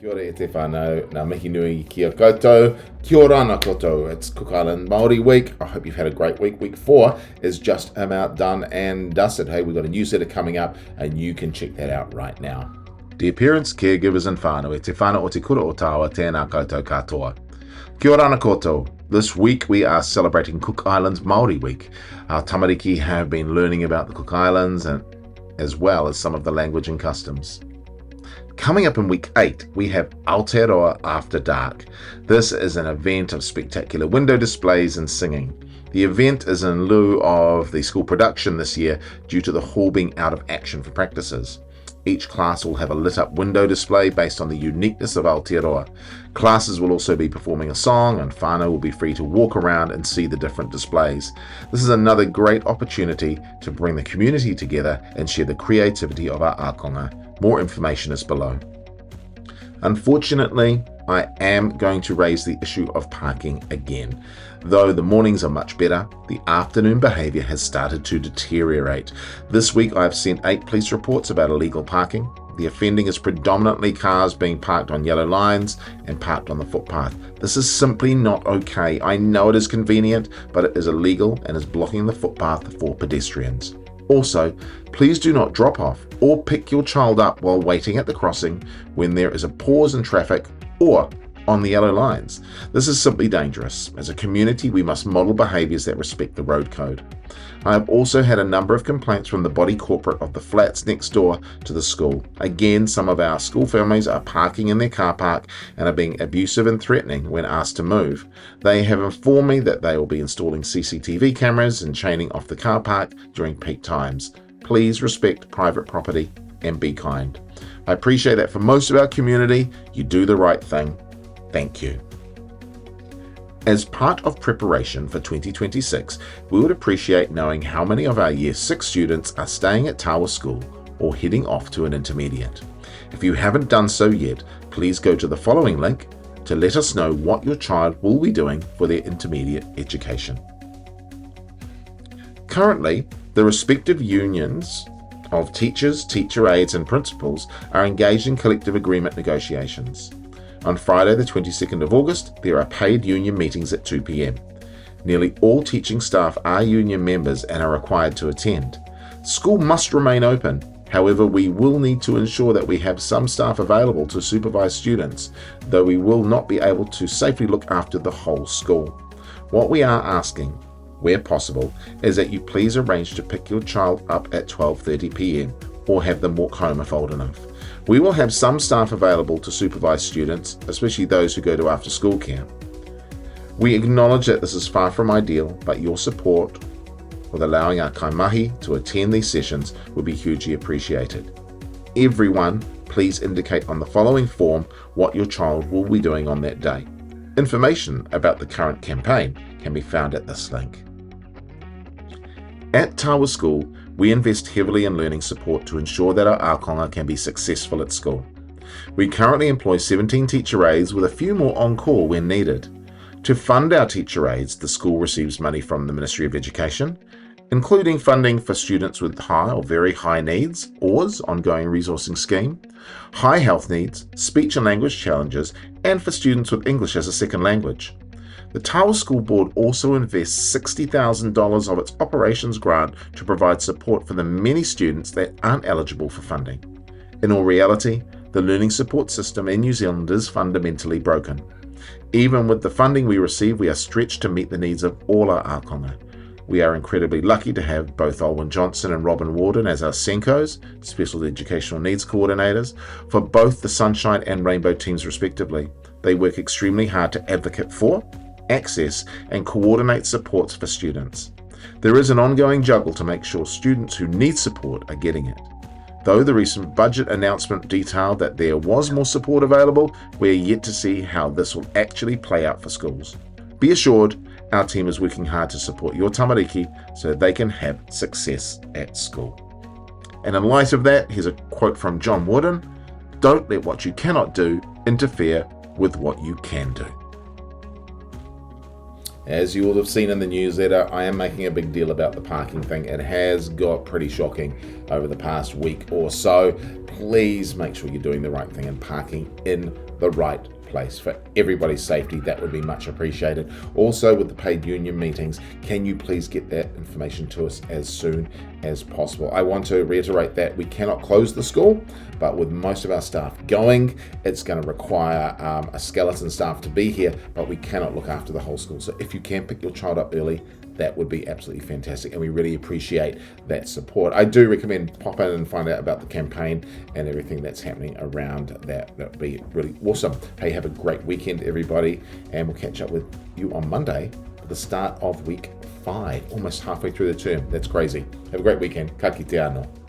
Kia ora e te whānau, ngā mihi nui ki a koutou, kia ora ana koutou. It's Cook Island Māori Week. I hope you've had a great week. Week 4 is just about done and dusted. Hey, we've got a newsletter coming up and you can check that out right now. Dear parents, caregivers and whānau, e te whānau o te kura o tāua, tēnā koutou katoa. Kia ora ana koutou. This week we are celebrating Cook Islands Māori Week. Our tamariki have been learning about the Cook Islands and as well as some of the language and customs. Coming up in week 8, we have Aotearoa After Dark. This is an event of spectacular window displays and singing. The event is in lieu of the school production this year due to the hall being out of action for practices. Each class will have a lit up window display based on the uniqueness of Aotearoa. Classes will also be performing a song and whānau will be free to walk around and see the different displays. This is another great opportunity to bring the community together and share the creativity of our ākonga. More information is below. Unfortunately, I am going to raise the issue of parking again. Though the mornings are much better, the afternoon behaviour has started to deteriorate. This week I have sent 8 police reports about illegal parking. The offending is predominantly cars being parked on yellow lines and parked on the footpath. This is simply not okay. I know it is convenient, but it is illegal and is blocking the footpath for pedestrians. Also, please do not drop off or pick your child up while waiting at the crossing when there is a pause in traffic or on the yellow lines. This is simply dangerous. As a community, we must model behaviours that respect the road code. I have also had a number of complaints from the body corporate of the flats next door to the school. Again, some of our school families are parking in their car park and are being abusive and threatening when asked to move. They have informed me that they will be installing CCTV cameras and chaining off the car park during peak times. Please respect private property and be kind. I appreciate that for most of our community, you do the right thing. Thank you. As part of preparation for 2026, we would appreciate knowing how many of our Year 6 students are staying at Tawa School or heading off to an intermediate. If you haven't done so yet, please go to the following link to let us know what your child will be doing for their intermediate education. Currently, the respective unions of teachers, teacher aides and principals are engaged in collective agreement negotiations. On Friday the 22nd of August, there are paid union meetings at 2 p.m. Nearly all teaching staff are union members and are required to attend. School must remain open. However, we will need to ensure that we have some staff available to supervise students, though we will not be able to safely look after the whole school. What we are asking, where possible, is that you please arrange to pick your child up at 12:30 p.m. or have them walk home if old enough. We will have some staff available to supervise students, especially those who go to after-school camp. We acknowledge that this is far from ideal, but your support with allowing our kaimahi to attend these sessions would be hugely appreciated. Everyone, please indicate on the following form what your child will be doing on that day. Information about the current campaign can be found at this link. At Tawa School, we invest heavily in learning support to ensure that our ākonga can be successful at school. We currently employ 17 teacher aides with a few more on call when needed. To fund our teacher aides, the school receives money from the Ministry of Education, including funding for students with high or very high needs, ORS, Ongoing Resourcing Scheme, high health needs, speech and language challenges, and for students with English as a second language. The Tawa School Board also invests $60,000 of its operations grant to provide support for the many students that aren't eligible for funding. In all reality, the learning support system in New Zealand is fundamentally broken. Even with the funding we receive, we are stretched to meet the needs of all our ākonga. We are incredibly lucky to have both Olwen Johnson and Robin Warden as our SENCOs, Special Educational Needs Coordinators, for both the Sunshine and Rainbow teams respectively. They work extremely hard to advocate for, access and coordinate supports for students. There is an ongoing juggle to make sure students who need support are getting it. Though the recent budget announcement detailed that there was more support available, we are yet to see how this will actually play out for schools. Be assured, our team is working hard to support your tamariki so they can have success at school. And in light of that, here's a quote from John Wooden: "Don't let what you cannot do interfere with what you can do." As you will have seen in the newsletter, I am making a big deal about the parking thing. It has got pretty shocking over the past week or so. Please make sure you're doing the right thing and parking in the right place for everybody's safety. That would be much appreciated. Also, with the paid union meetings, can you please get that information to us as soon as possible? I want to reiterate that we cannot close the school, but with most of our staff going, it's going to require a skeleton staff to be here, but we cannot look after the whole school. So if you can pick your child up early, that would be absolutely fantastic, and we really appreciate that support. I do recommend pop in and find out about the campaign and everything that's happening around that. That would be really awesome. Hey, have a great weekend, everybody, and we'll catch up with you on Monday for the start of week 5, almost halfway through the term. That's crazy. Have a great weekend. Ka kite anō.